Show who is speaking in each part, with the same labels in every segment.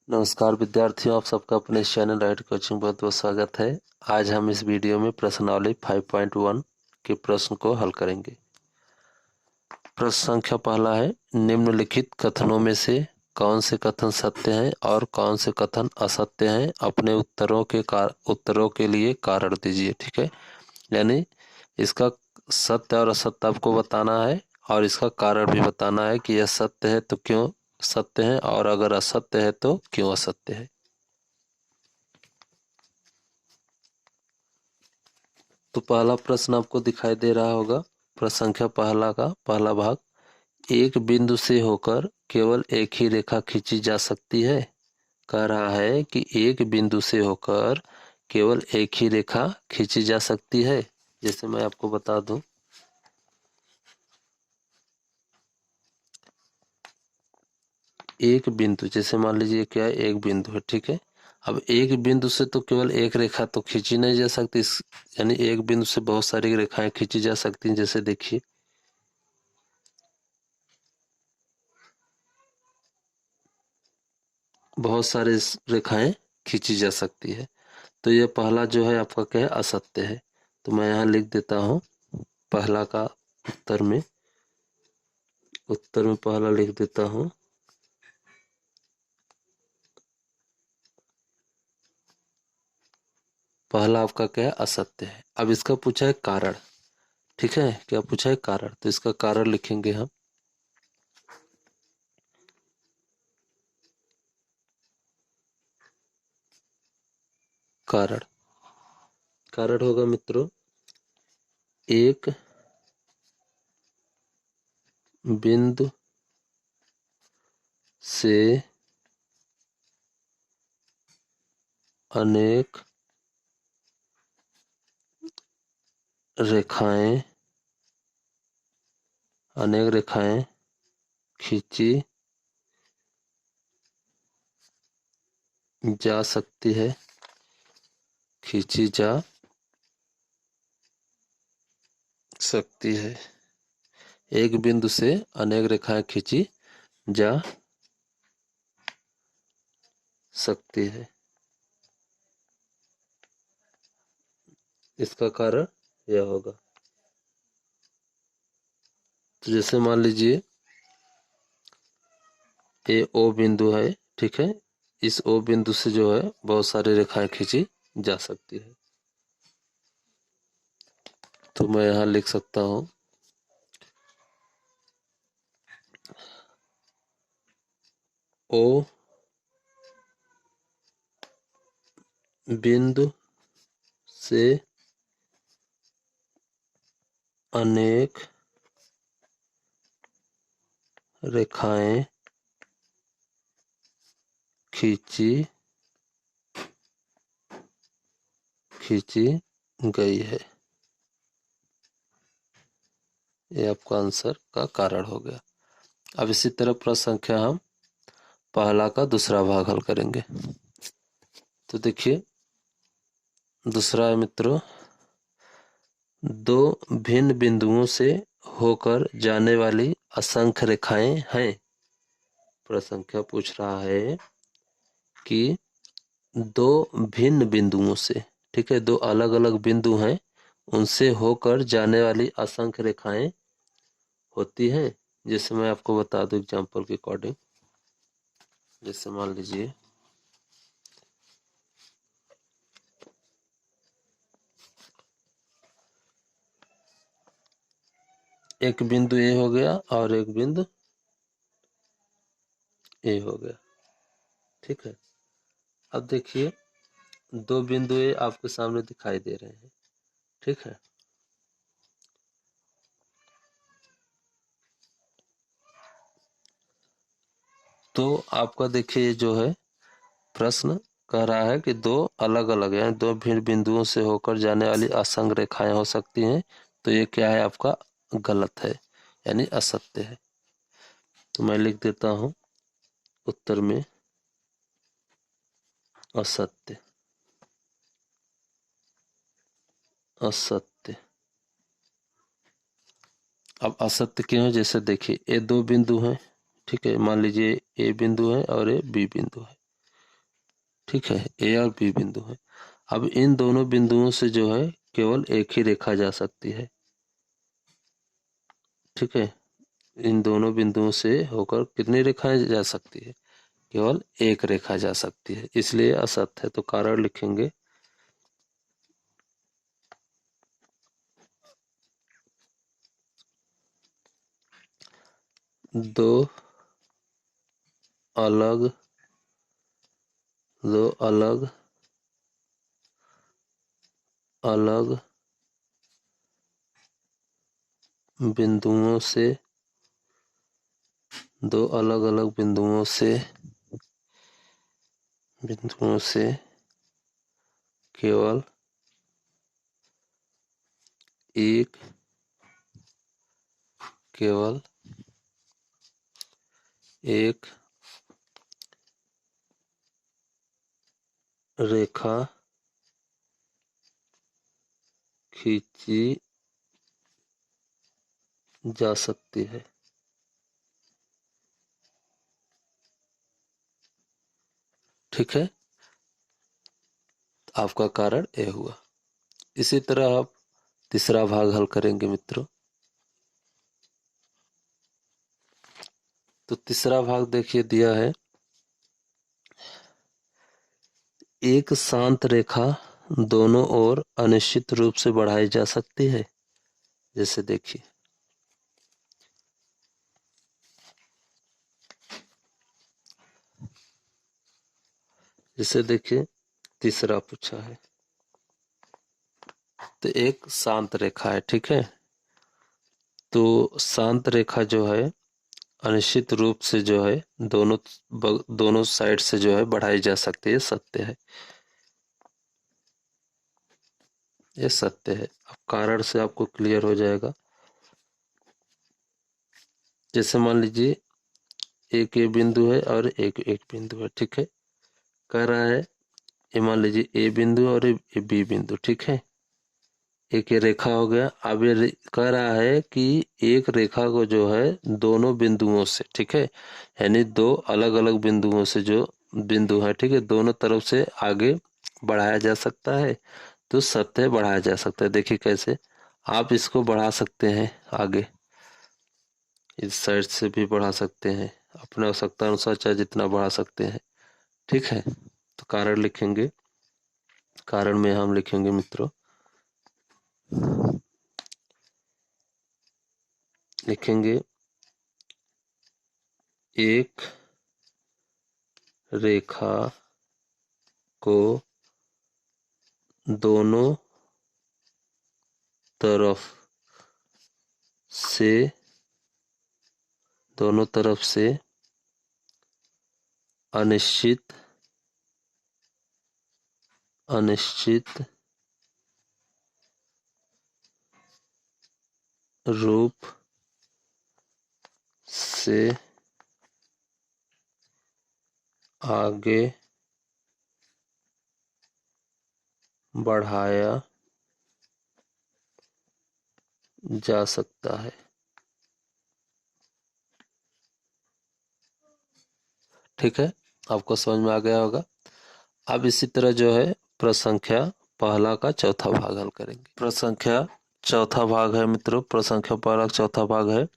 Speaker 1: नमस्कार विद्यार्थियों, आप सबका अपने इस चैनल राइट कोचिंग बहुत बहुत स्वागत है। आज हम इस वीडियो में प्रश्नावली 5.1 के प्रश्न को हल करेंगे। प्रश्न संख्या पहला है, निम्नलिखित कथनों में से कौन से कथन सत्य हैं और कौन से कथन असत्य हैं? अपने उत्तरों के लिए कारण दीजिए। ठीक है, यानी इसका सत्य और असत्य आपको बताना है और इसका कारण भी बताना है कि यह सत्य है तो क्यों सत्य है और अगर असत्य है तो क्यों असत्य है। तो पहला प्रश्न आपको दिखाई दे रहा होगा। प्रश्न संख्या पहला का पहला भाग, एक बिंदु से होकर केवल एक ही रेखा खींची जा सकती है। कह रहा है कि एक बिंदु से होकर केवल एक ही रेखा खींची जा सकती है। जैसे मैं आपको बता दूं, एक बिंदु, जैसे मान लीजिए क्या है, एक बिंदु है। ठीक है, अब एक बिंदु से तो केवल एक रेखा तो खींची नहीं जा सकती, यानी एक बिंदु से बहुत सारी रेखाएं खींची जा सकती हैं। जैसे देखिए, बहुत सारे रेखाएं खींची जा सकती है। तो यह पहला जो है आपका क्या है, असत्य है। तो मैं यहाँ लिख देता हूँ पहला का उत्तर में पहला लिख देता हूँ, पहला आपका क्या है, असत्य है। अब इसका पूछा है कारण। ठीक है, क्या पूछा है, कारण। तो इसका कारण लिखेंगे हम, कारण। कारण होगा मित्रों, एक बिंदु से अनेक रेखाएं खींची जा सकती है, खींची जा सकती है। एक बिंदु से अनेक रेखाएं खींची जा सकती है। इसका कारण यह होगा। तो जैसे मान लीजिए ये ओ बिंदु है। ठीक है, इस ओ बिंदु से जो है बहुत सारी रेखाएं खींची जा सकती है। तो मैं यहाँ लिख सकता हूँ, ओ बिंदु से अनेक रेखाएं खींची गई है। ये आपका आंसर का कारण हो गया। अब इसी तरह प्रश्न संख्या हम पहला का दूसरा भाग हल करेंगे। तो देखिए, दूसरा है मित्रों, दो भिन्न बिंदुओं से होकर जाने वाली असंख्य रेखाएं हैं। प्रश्न संख्या पूछ रहा है कि दो भिन्न बिंदुओं से, ठीक है, दो अलग अलग बिंदु हैं, उनसे होकर जाने वाली असंख्य रेखाएं होती हैं। जैसे मैं आपको बता दूं एग्जांपल के अकॉर्डिंग, जैसे मान लीजिए एक बिंदु ए हो गया और एक बिंदु ए हो गया। ठीक है, अब देखिए दो बिंदु ए आपके सामने दिखाई दे रहे हैं। ठीक है, तो आपका देखिए जो है प्रश्न कह रहा है कि दो अलग अलग यानी दो भिन्न बिंदुओं से होकर जाने वाली असंख्य रेखाएं हो सकती हैं। तो ये क्या है, आपका गलत है, यानी असत्य है। तो मैं लिख देता हूं उत्तर में असत्य, असत्य। अब असत्य क्यों है, जैसे देखिए ये दो बिंदु हैं। ठीक है, मान लीजिए ए बिंदु है और ये बी बिंदु है। ठीक है, ए और बी बिंदु है। अब इन दोनों बिंदुओं से जो है केवल एक ही रेखा जा सकती है। ठीक है, इन दोनों बिंदुओं से होकर कितनी रेखाएं जा सकती है? केवल एक रेखा जा सकती है, इसलिए असत्य है। तो कारण लिखेंगे दो अलग अलग बिंदुओं से दो अलग अलग बिंदुओं से केवल एक रेखा खींची जा सकती है। ठीक है, आपका कारण ए हुआ। इसी तरह आप तीसरा भाग हल करेंगे मित्रों। तो तीसरा भाग देखिए दिया है, एक शांत रेखा दोनों ओर अनिश्चित रूप से बढ़ाई जा सकती है। जैसे देखिए, तीसरा पूछा है, तो एक शांत रेखा है। ठीक है, तो शांत रेखा जो है अनिश्चित रूप से जो है दोनों साइड से जो है बढ़ाई जा सकती है, सत्य है, ये सत्य है। अब कारण से आपको क्लियर हो जाएगा। जैसे मान लीजिए एक ए बिंदु है और एक बिंदु है। ठीक है, कह रहा है ये मान लीजिए ए बिंदु और ये बी बिंदु। ठीक है, एक ये रेखा हो गया। अब ये कह रहा है कि एक रेखा को जो है दोनों बिंदुओं से, ठीक है, यानी दो अलग अलग बिंदुओं से जो बिंदु है, ठीक है, दोनों तरफ से आगे बढ़ाया जा सकता है। तो सतह बढ़ाया जा सकता है। देखिए कैसे आप इसको बढ़ा सकते हैं, आगे इस साइड से भी बढ़ा सकते हैं, अपने आवश्यकता अनुसार चाहे जितना बढ़ा सकते हैं। ठीक है, तो कारण लिखेंगे, कारण में हम लिखेंगे मित्रों, लिखेंगे एक रेखा को दोनों तरफ से अनिश्चित रूप से आगे बढ़ाया जा सकता है। ठीक है, आपको समझ में आ गया होगा। अब इसी तरह जो है प्रसंख्या पहला का चौथा भाग हल करेंगे। प्रसंख्या चौथा भाग है मित्रों, प्रसंख्या पहला का चौथा भाग है,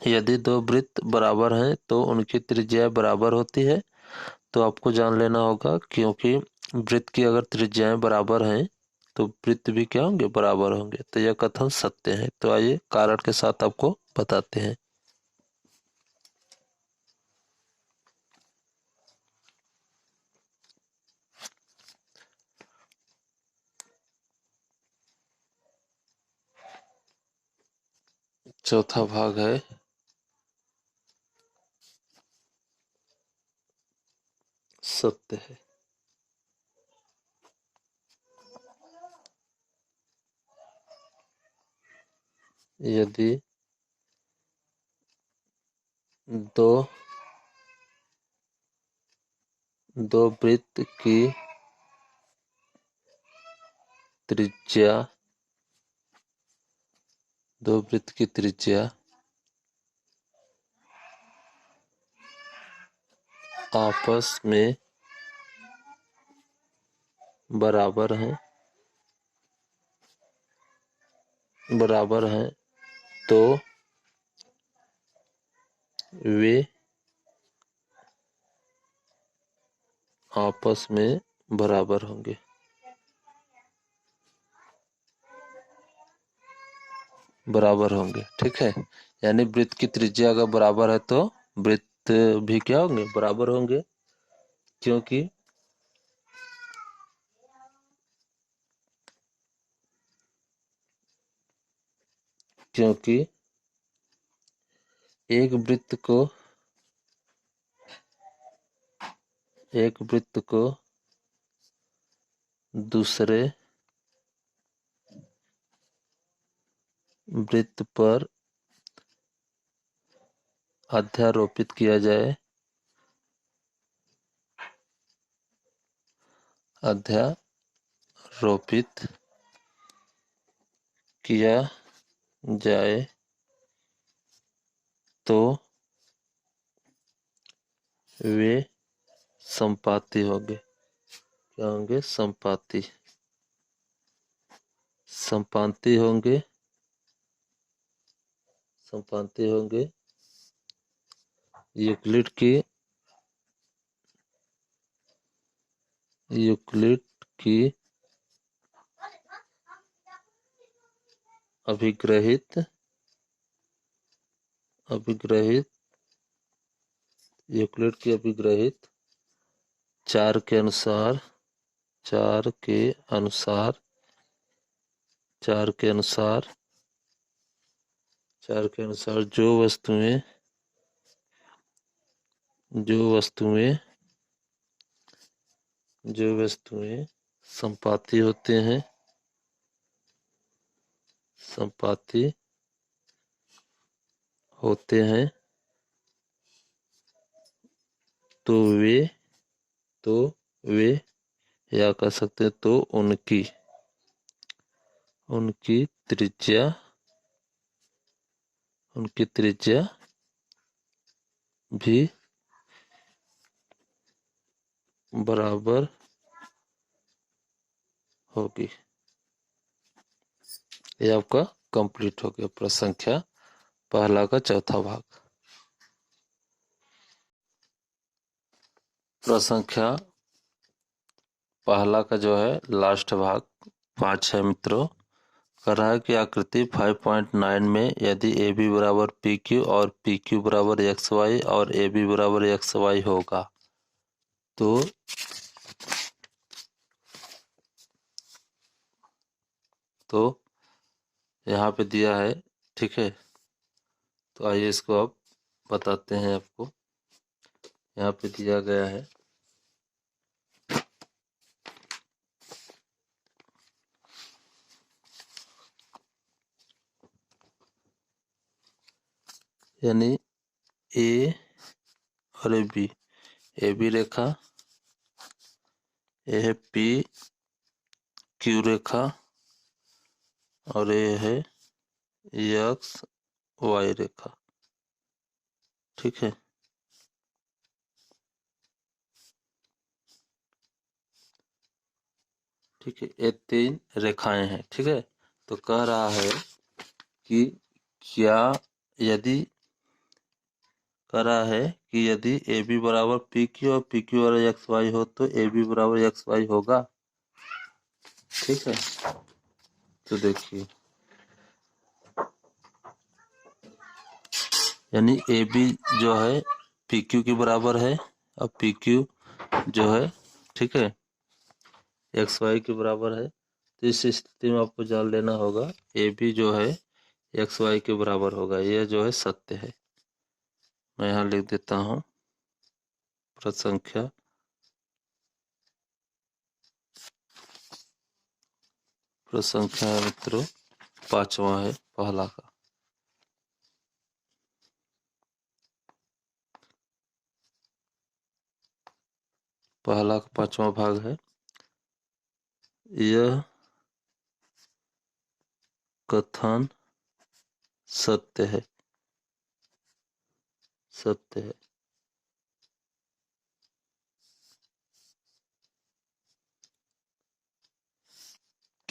Speaker 1: यदि दो वृत्त बराबर हैं तो उनकी त्रिज्या बराबर होती है। तो आपको जान लेना होगा, क्योंकि वृत्त की अगर त्रिज्याएं बराबर हैं तो वृत्त भी क्या होंगे, बराबर होंगे। तो यह कथन सत्य है। तो आइए कारण के साथ आपको बताते हैं। चौथा भाग है सत्य है। यदि दो दो वृत्त की त्रिज्या आपस में बराबर हैं तो वे आपस में बराबर होंगे। ठीक है। यानी वृत्त की त्रिज्या अगर बराबर है तो वृत्त भी क्या होंगे, बराबर होंगे। क्योंकि क्योंकि एक वृत्त को दूसरे वृत्त पर अध्यारोपित किया जाए अध्यारोपित किया जाए तो वे संपाती होंगे। क्या होंगे, संपाती होंगे। यूक्लिड की अभिग्रहित चार के अनुसार जो वस्तुएं संपाती होते हैं तो वे या कह सकते हैं तो उनकी त्रिज्या भी बराबर होगी। ये आपका कंप्लीट हो गया प्रश्न संख्या पहला का चौथा भाग। प्रश्न संख्या पहला का जो है लास्ट भाग 5 है मित्रों। कर रहा है कि आकृति 5.9 में यदि ए बी बराबर पी क्यू और पी क्यू बराबर एक्स वाई और ए बी बराबर एक्स वाई होगा तो यहाँ पे दिया है। ठीक है, तो आइए इसको अब बताते हैं आपको। यहाँ पे दिया गया है यानी ए और ए बी रेखा, ये है पी क्यू रेखा और ये है एक्स वाई रेखा। ठीक है, ये 3 रेखाएं हैं। ठीक है, तो कह रहा है कि क्या यदि यदि ए बी बराबर पी क्यू और पी क्यू और एक्स वाई हो तो ए बी बराबर एक्स वाई होगा। ठीक है, तो देखिए यानी ए बी जो है पी क्यू के बराबर है और पी क्यू जो है, ठीक है, एक्स वाई के बराबर है। तो इस स्थिति में आपको जान लेना होगा ए बी जो है एक्स वाई के बराबर होगा। यह जो है सत्य है। मैं यहाँ लिख देता हूँ प्रश्न संख्या मित्रों 5वां है पहला का। पहला का 5वां भाग है। यह कथन सत्य है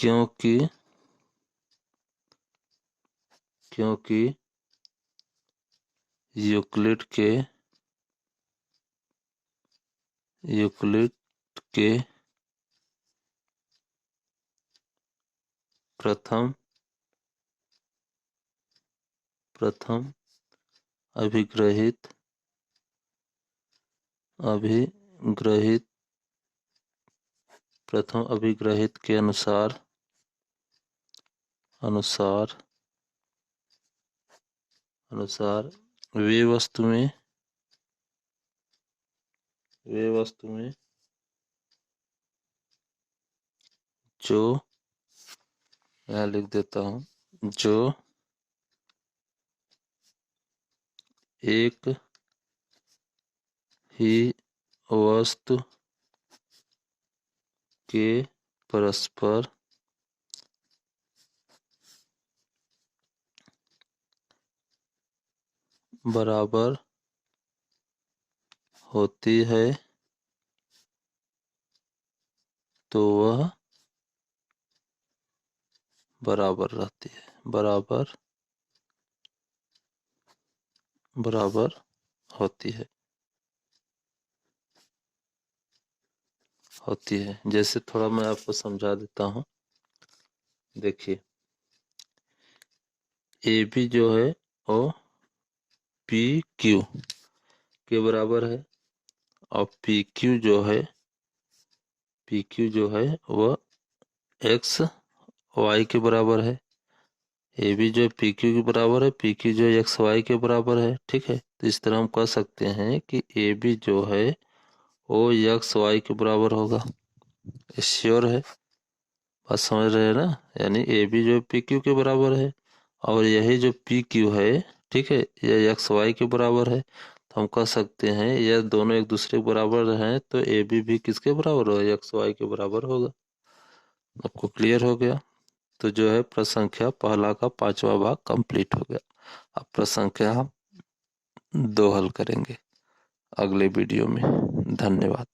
Speaker 1: क्योंकि यूक्लिड के प्रथम अभिग्रहित के अनुसार वे वस्तुएं जो, यहाँ लिख देता हूँ, जो एक ही वस्तु के परस्पर बराबर होती है तो वह बराबर रहती है, बराबर होती है। जैसे थोड़ा मैं आपको समझा देता हूँ। देखिए, ए बी जो है वो पी क्यू के बराबर है और पी क्यू जो है वह एक्स वाई के बराबर है। ए बी जो है पी क्यू के बराबर है, पी क्यू जो है एक्स वाई के बराबर है। ठीक है, तो इस तरह हम कह सकते हैं कि ए बी जो है वो एक्स वाई के बराबर होगा। श्योर है, बात समझ रहे हैं ना? यानी ए बी जो है पी क्यू के बराबर है और यही जो पी क्यू है, ठीक है, यह एक्स वाई के बराबर है। तो हम कह सकते हैं यह दोनों एक दूसरे के बराबर हैं तो ए बी भी किसके बराबर होगा? एक्स वाई के बराबर होगा। आपको क्लियर हो गया? तो जो है प्रश्न संख्या पहला का 5वां भाग कंप्लीट हो गया। अब प्रश्न संख्या हम 2 हल करेंगे अगले वीडियो में। धन्यवाद।